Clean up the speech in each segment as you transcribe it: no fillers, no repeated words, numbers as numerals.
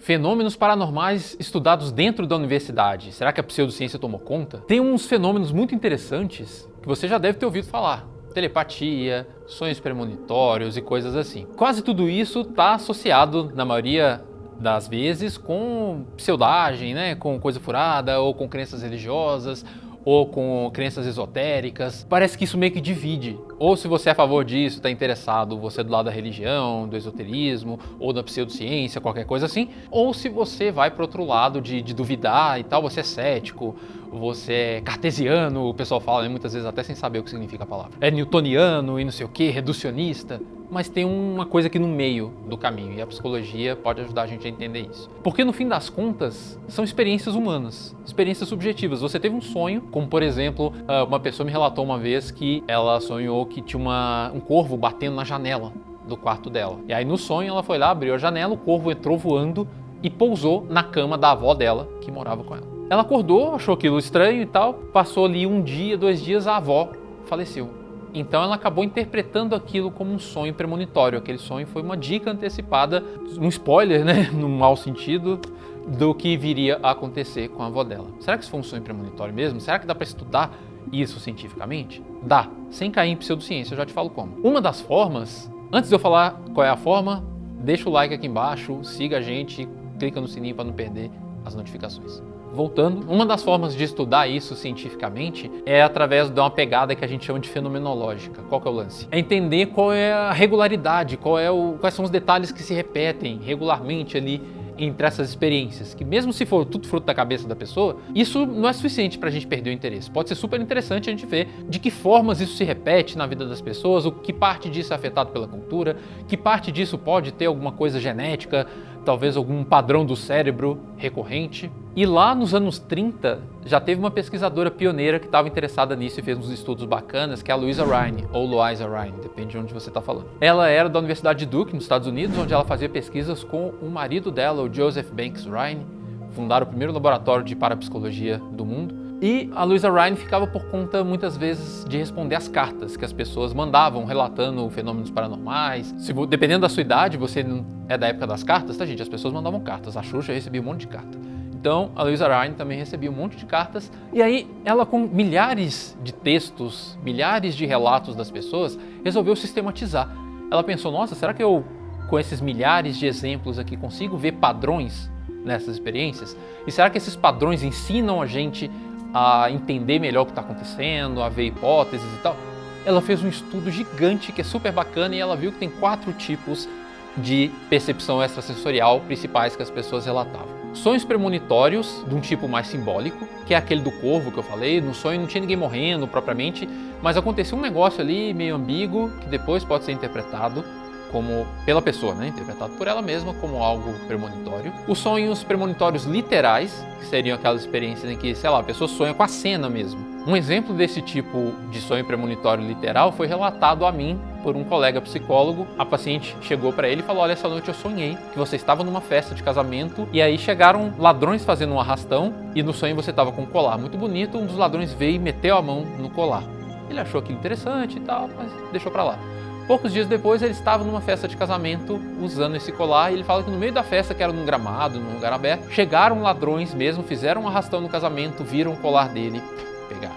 Fenômenos paranormais estudados dentro da universidade. Será que a pseudociência tomou conta? Tem uns fenômenos muito interessantes que você já deve ter ouvido falar. Telepatia, sonhos premonitórios e coisas assim. Quase tudo isso está associado, na maioria das vezes, com pseudagem, né? Com coisa furada, ou com crenças religiosas, ou com crenças esotéricas. Parece que isso meio que divide. Ou se você é a favor disso, está interessado, você é do lado da religião, do esoterismo, ou da pseudociência, qualquer coisa assim. Ou se você vai para outro lado de duvidar e tal, você é cético, você é cartesiano, o pessoal fala, né, muitas vezes até sem saber o que significa a palavra. É newtoniano e não sei o que, reducionista. Mas tem uma coisa aqui no meio do caminho e a psicologia pode ajudar a gente a entender isso. Porque no fim das contas, são experiências humanas, experiências subjetivas. Você teve um sonho, como por exemplo, uma pessoa me relatou uma vez que ela sonhou que tinha um corvo batendo na janela do quarto dela. E aí no sonho ela foi lá, abriu a janela, o corvo entrou voando e pousou na cama da avó dela, que morava com ela. Ela acordou, achou aquilo estranho e tal, passou ali 1 dia, 2 dias, a avó faleceu. Então ela acabou interpretando aquilo como um sonho premonitório. Aquele sonho foi uma dica antecipada, um spoiler, né, no mau sentido, do que viria a acontecer com a avó dela. Será que isso foi um sonho premonitório mesmo? Será que dá para estudar isso cientificamente? Dá, sem cair em pseudociência, eu já te falo como. Uma das formas, antes de eu falar qual é a forma, deixa o like aqui embaixo, siga a gente, clica no sininho para não perder as notificações. Voltando, uma das formas de estudar isso cientificamente é através de uma pegada que a gente chama de fenomenológica. Qual que é o lance? É entender qual é a regularidade, quais são os detalhes que se repetem regularmente ali entre essas experiências, que mesmo se for tudo fruto da cabeça da pessoa, isso não é suficiente para a gente perder o interesse. Pode ser super interessante a gente ver de que formas isso se repete na vida das pessoas, o que parte disso é afetado pela cultura, que parte disso pode ter alguma coisa genética, talvez algum padrão do cérebro recorrente. E lá nos anos 30, já teve uma pesquisadora pioneira que estava interessada nisso e fez uns estudos bacanas, que é a Louisa Rhine, ou Louisa Rhine, depende de onde você está falando. Ela era da Universidade de Duke, nos Estados Unidos, onde ela fazia pesquisas com o marido dela, o Joseph Banks Rhine, fundaram o primeiro laboratório de parapsicologia do mundo. E a Louisa Rhine ficava por conta, muitas vezes, de responder às cartas que as pessoas mandavam, relatando fenômenos paranormais. Dependendo da sua idade, você não é da época das cartas, tá, gente? As pessoas mandavam cartas. A Xuxa recebia um monte de carta. Então, a Louisa Rhine também recebia um monte de cartas. E aí, ela com milhares de textos, milhares de relatos das pessoas, resolveu sistematizar. Ela pensou, nossa, será que eu, com esses milhares de exemplos aqui, consigo ver padrões nessas experiências? E será que esses padrões ensinam a gente a entender melhor o que está acontecendo, a ver hipóteses e tal? Ela fez um estudo gigante que é super bacana e ela viu que tem 4 tipos de percepção extrasensorial principais que as pessoas relatavam. Sonhos premonitórios, de um tipo mais simbólico, que é aquele do corvo que eu falei. No sonho não tinha ninguém morrendo propriamente, mas aconteceu um negócio ali meio ambíguo que depois pode ser interpretado como pela pessoa, né? Interpretado por ela mesma como algo premonitório. Os sonhos premonitórios literais, que seriam aquelas experiências em que, sei lá, a pessoa sonha com a cena mesmo. Um exemplo desse tipo de sonho premonitório literal foi relatado a mim por um colega psicólogo. A paciente chegou para ele e falou, olha, essa noite eu sonhei que você estava numa festa de casamento e aí chegaram ladrões fazendo um arrastão e no sonho você estava com um colar muito bonito, um dos ladrões veio e meteu a mão no colar. Ele achou aquilo interessante e tal, mas deixou para lá. Poucos dias depois ele estava numa festa de casamento usando esse colar e ele fala que no meio da festa, que era num gramado, num lugar aberto, chegaram ladrões mesmo, fizeram um arrastão no casamento, viram o colar dele, pegaram.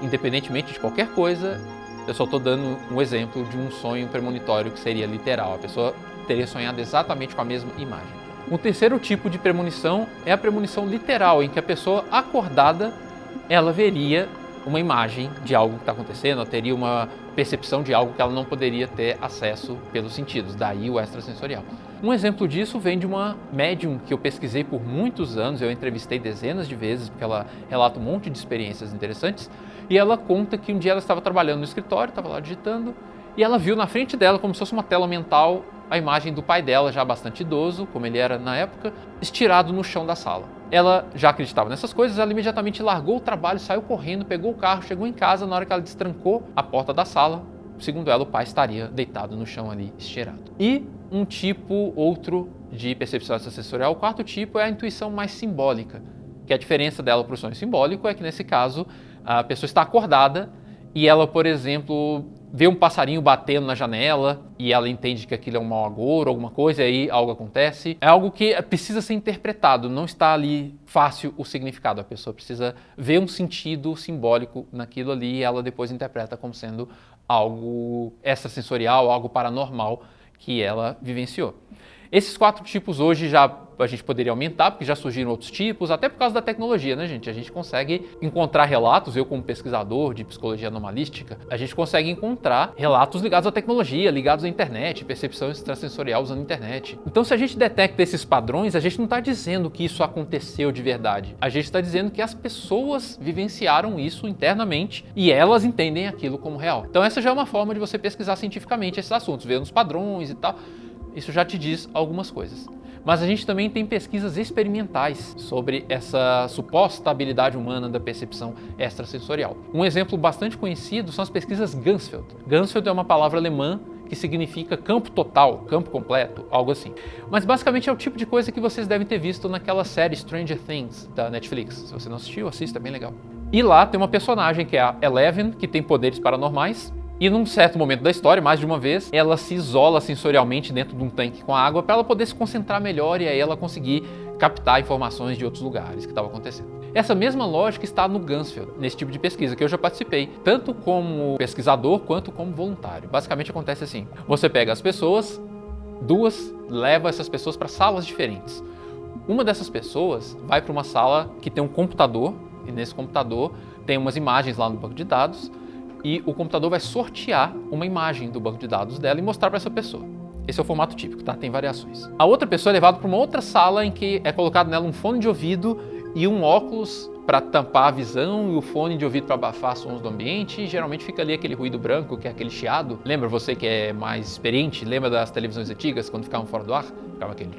Independentemente de qualquer coisa, eu só estou dando um exemplo de um sonho premonitório que seria literal. A pessoa teria sonhado exatamente com a mesma imagem. O terceiro tipo de premonição é a premonição literal, em que a pessoa acordada, ela veria uma imagem de algo que está acontecendo, ela teria uma percepção de algo que ela não poderia ter acesso pelos sentidos, daí o extrasensorial. Um exemplo disso vem de uma médium que eu pesquisei por muitos anos, eu entrevistei dezenas de vezes, porque ela relata um monte de experiências interessantes, e ela conta que um dia ela estava trabalhando no escritório, estava lá digitando, e ela viu na frente dela, como se fosse uma tela mental, a imagem do pai dela, já bastante idoso, como ele era na época, estirado no chão da sala. Ela já acreditava nessas coisas, ela imediatamente largou o trabalho, saiu correndo, pegou o carro, chegou em casa, na hora que ela destrancou a porta da sala, segundo ela, o pai estaria deitado no chão ali, estirado. E um tipo outro de percepção extrasensorial, o quarto tipo é a intuição mais simbólica, que a diferença dela para o sonho simbólico é que nesse caso a pessoa está acordada e ela, por exemplo, vê um passarinho batendo na janela e ela entende que aquilo é um mau agouro, alguma coisa, e aí algo acontece. É algo que precisa ser interpretado, não está ali fácil o significado. A pessoa precisa ver um sentido simbólico naquilo ali e ela depois interpreta como sendo algo extrasensorial, algo paranormal que ela vivenciou. Esses 4 tipos hoje já a gente poderia aumentar, porque já surgiram outros tipos, até por causa da tecnologia, né, gente? A gente consegue encontrar relatos, eu como pesquisador de psicologia anomalística, a gente consegue encontrar relatos ligados à tecnologia, ligados à internet, percepção extrasensorial usando a internet. Então, se a gente detecta esses padrões, a gente não está dizendo que isso aconteceu de verdade. A gente está dizendo que as pessoas vivenciaram isso internamente e elas entendem aquilo como real. Então, essa já é uma forma de você pesquisar cientificamente esses assuntos, ver os padrões e tal. Isso já te diz algumas coisas. Mas a gente também tem pesquisas experimentais sobre essa suposta habilidade humana da percepção extrasensorial. Um exemplo bastante conhecido são as pesquisas Ganzfeld. Ganzfeld é uma palavra alemã que significa campo total, campo completo, algo assim. Mas basicamente é o tipo de coisa que vocês devem ter visto naquela série Stranger Things da Netflix. Se você não assistiu, assista, é bem legal. E lá tem uma personagem que é a Eleven, que tem poderes paranormais. E num certo momento da história, mais de uma vez, ela se isola sensorialmente dentro de um tanque com água para ela poder se concentrar melhor e aí ela conseguir captar informações de outros lugares que estavam acontecendo. Essa mesma lógica está no Ganzfeld, nesse tipo de pesquisa, que eu já participei, tanto como pesquisador quanto como voluntário. Basicamente acontece assim, você pega as pessoas, leva essas pessoas para salas diferentes. Uma dessas pessoas vai para uma sala que tem um computador, e nesse computador tem umas imagens lá no banco de dados, e o computador vai sortear uma imagem do banco de dados dela e mostrar para essa pessoa. Esse é o formato típico, tá? Tem variações. A outra pessoa é levada para uma outra sala em que é colocado nela um fone de ouvido e um óculos para tampar a visão e o fone de ouvido para abafar sons do ambiente. E geralmente fica ali aquele ruído branco, que é aquele chiado. Lembra você que é mais experiente? Lembra das televisões antigas, quando ficavam fora do ar? Ficava aquele...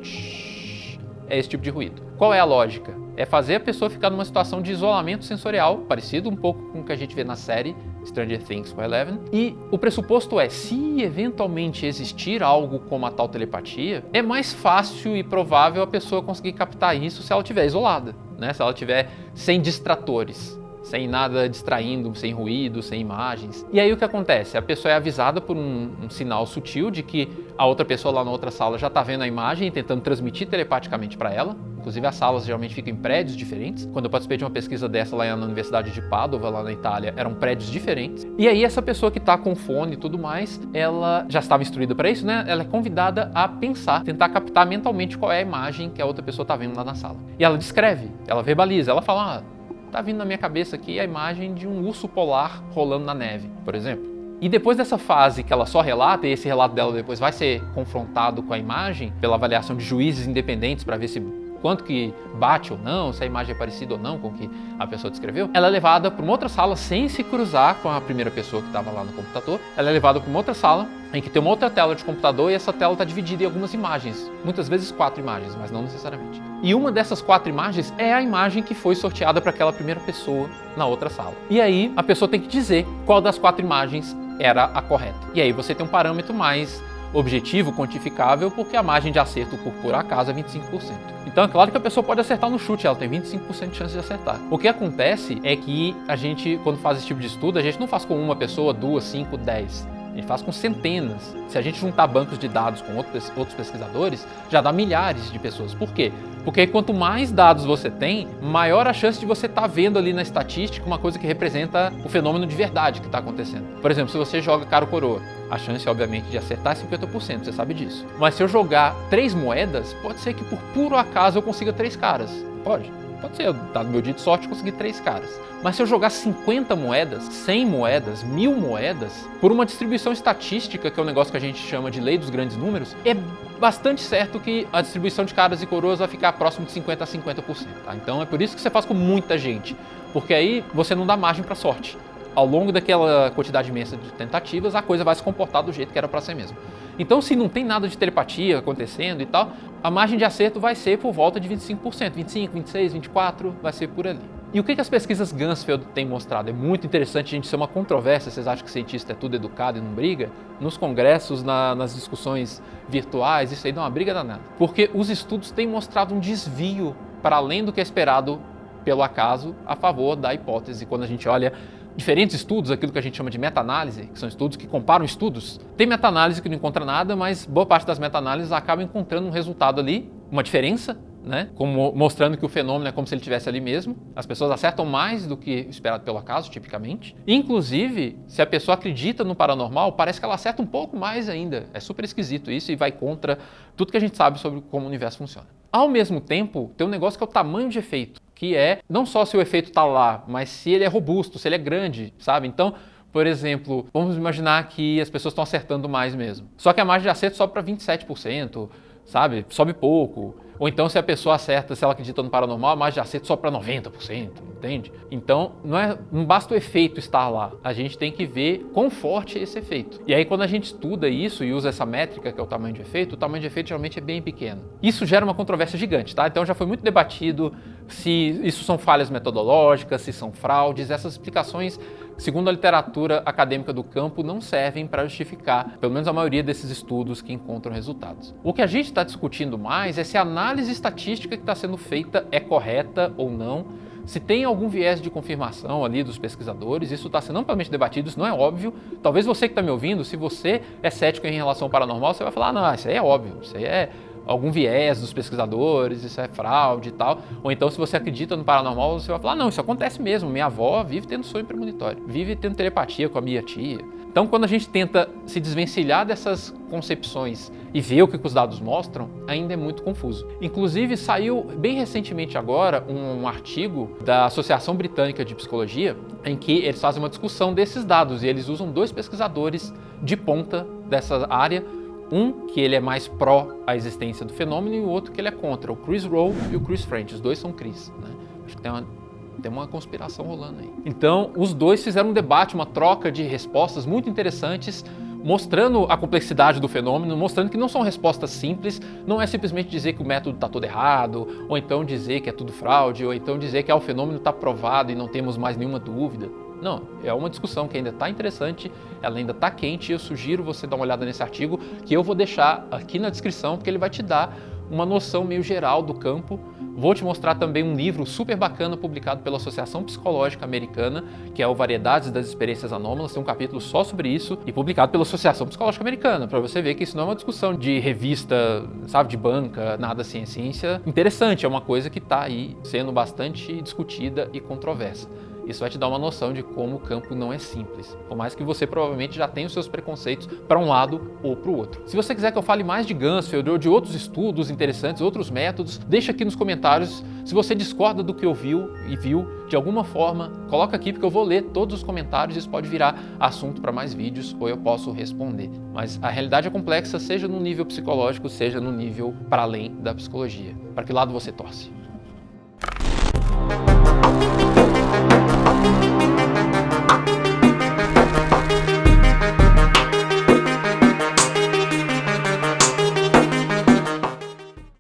É esse tipo de ruído. Qual é a lógica? É fazer a pessoa ficar numa situação de isolamento sensorial, parecido um pouco com o que a gente vê na série Stranger Things com a Eleven. E o pressuposto é, se eventualmente existir algo como a tal telepatia, é mais fácil e provável a pessoa conseguir captar isso se ela estiver isolada, né? Se ela estiver sem distratores, sem nada distraindo, sem ruído, sem imagens. E aí o que acontece? A pessoa é avisada por um sinal sutil de que a outra pessoa lá na outra sala já está vendo a imagem e tentando transmitir telepaticamente para ela. Inclusive as salas geralmente ficam em prédios diferentes. Quando eu participei de uma pesquisa dessa lá na Universidade de Padova, lá na Itália, eram prédios diferentes. E aí essa pessoa que está com fone e tudo mais, ela já estava instruída para isso, né? Ela é convidada a pensar, tentar captar mentalmente qual é a imagem que a outra pessoa está vendo lá na sala. E ela descreve, ela verbaliza, ela fala, tá vindo na minha cabeça aqui a imagem de um urso polar rolando na neve, por exemplo. E depois dessa fase que ela só relata, e esse relato dela depois vai ser confrontado com a imagem pela avaliação de juízes independentes para ver se quanto que bate ou não, se a imagem é parecida ou não com o que a pessoa descreveu, ela é levada para uma outra sala sem se cruzar com a primeira pessoa que estava lá no computador. Ela é levada para uma outra sala em que tem uma outra tela de computador e essa tela está dividida em algumas imagens, muitas vezes 4 imagens, mas não necessariamente. E uma dessas 4 imagens é a imagem que foi sorteada para aquela primeira pessoa na outra sala. E aí a pessoa tem que dizer qual das 4 imagens era a correta. E aí você tem um parâmetro mais objetivo, quantificável, porque a margem de acerto por acaso é 25%. Então é claro que a pessoa pode acertar no chute, ela tem 25% de chance de acertar. O que acontece é que a gente, quando faz esse tipo de estudo, a gente não faz com uma pessoa, 2, 5, 10. A gente faz com centenas. Se a gente juntar bancos de dados com outros pesquisadores, já dá milhares de pessoas. Por quê? Porque quanto mais dados você tem, maior a chance de você estar vendo ali na estatística uma coisa que representa o fenômeno de verdade que está acontecendo. Por exemplo, se você joga cara ou coroa, a chance, obviamente, de acertar é 50%, você sabe disso. Mas se eu jogar 3 moedas, pode ser que por puro acaso eu consiga 3 caras. Pode ser, dado meu dia de sorte, eu consegui 3 caras. Mas se eu jogar 50 moedas, 100 moedas, 1000 moedas, por uma distribuição estatística, que é um negócio que a gente chama de lei dos grandes números, é bastante certo que a distribuição de caras e coroas vai ficar próximo de 50% a 50%. Tá? Então é por isso que você faz com muita gente, porque aí você não dá margem para sorte. Ao longo daquela quantidade imensa de tentativas, a coisa vai se comportar do jeito que era para ser mesmo. Então, se não tem nada de telepatia acontecendo e tal, a margem de acerto vai ser por volta de 25%, 25, 26, 24, vai ser por ali. E o que as pesquisas Ganzfeld têm mostrado? É muito interessante, a gente, ser uma controvérsia, vocês acham que cientista é tudo educado e não briga? Nos congressos, nas discussões virtuais, isso aí dá uma briga danada. Porque os estudos têm mostrado um desvio para além do que é esperado pelo acaso a favor da hipótese, quando a gente olha diferentes estudos, aquilo que a gente chama de meta-análise, que são estudos que comparam estudos. Tem meta-análise que não encontra nada, mas boa parte das meta-análises acaba encontrando um resultado ali, uma diferença, né? Como mostrando que o fenômeno é como se ele estivesse ali mesmo. As pessoas acertam mais do que esperado pelo acaso, tipicamente. Inclusive, se a pessoa acredita no paranormal, parece que ela acerta um pouco mais ainda. É super esquisito isso e vai contra tudo que a gente sabe sobre como o universo funciona. Ao mesmo tempo, tem um negócio que é o tamanho de efeito, que é não só se o efeito está lá, mas se ele é robusto, se ele é grande, sabe? Então, por exemplo, vamos imaginar que as pessoas estão acertando mais mesmo. Só que a margem de acerto sobe para 27%, sabe? Sobe pouco. Ou então, se a pessoa acerta, se ela acredita no paranormal, a margem de acerto sobe para 90%, entende? Então, não basta o efeito estar lá, a gente tem que ver quão forte é esse efeito. E aí, quando a gente estuda isso e usa essa métrica, que é o tamanho de efeito, o tamanho de efeito geralmente é bem pequeno. Isso gera uma controvérsia gigante, tá? Então, já foi muito debatido se isso são falhas metodológicas, se são fraudes. Essas explicações, segundo a literatura acadêmica do campo, não servem para justificar, pelo menos a maioria desses estudos que encontram resultados. O que a gente está discutindo mais é se a análise estatística que está sendo feita é correta ou não, se tem algum viés de confirmação ali dos pesquisadores. Isso está sendo amplamente debatido, isso não é óbvio. Talvez você que está me ouvindo, se você é cético em relação ao paranormal, você vai falar, não, isso aí é óbvio, isso aí é algum viés dos pesquisadores, isso é fraude e tal. Ou então, se você acredita no paranormal, você vai falar, não, isso acontece mesmo, minha avó vive tendo sonho premonitório, vive tendo telepatia com a minha tia. Então, quando a gente tenta se desvencilhar dessas concepções e ver o que os dados mostram, ainda é muito confuso. Inclusive, saiu bem recentemente agora um artigo da Associação Britânica de Psicologia, em que eles fazem uma discussão desses dados e eles usam dois pesquisadores de ponta dessa área, um que ele é mais pró a existência do fenômeno e o outro que ele é contra, o Chris Rowe e o Chris French. Os dois são Chris, né? Acho que tem uma conspiração rolando aí. Então, os dois fizeram um debate, uma troca de respostas muito interessantes, mostrando a complexidade do fenômeno, mostrando que não são respostas simples, não é simplesmente dizer que o método está todo errado, ou então dizer que é tudo fraude, ou então dizer que o fenômeno está provado e não temos mais nenhuma dúvida. Não, é uma discussão que ainda está interessante, ela ainda está quente e eu sugiro você dar uma olhada nesse artigo que eu vou deixar aqui na descrição, porque ele vai te dar uma noção meio geral do campo. Vou te mostrar também um livro super bacana publicado pela Associação Psicológica Americana, que é o Variedades das Experiências Anômalas, tem um capítulo só sobre isso e publicado pela Associação Psicológica Americana, para você ver que isso não é uma discussão de revista, sabe, de banca, nada assim, é ciência interessante, é uma coisa que está aí sendo bastante discutida e controversa. Isso vai te dar uma noção de como o campo não é simples, por mais que você provavelmente já tenha os seus preconceitos para um lado ou para o outro. Se você quiser que eu fale mais de Ganzfeld ou de outros estudos interessantes, outros métodos, deixa aqui nos comentários. Se você discorda do que ouviu e viu, de alguma forma, coloca aqui porque eu vou ler todos os comentários e isso pode virar assunto para mais vídeos ou eu posso responder. Mas a realidade é complexa, seja no nível psicológico, seja no nível para além da psicologia. Para que lado você torce?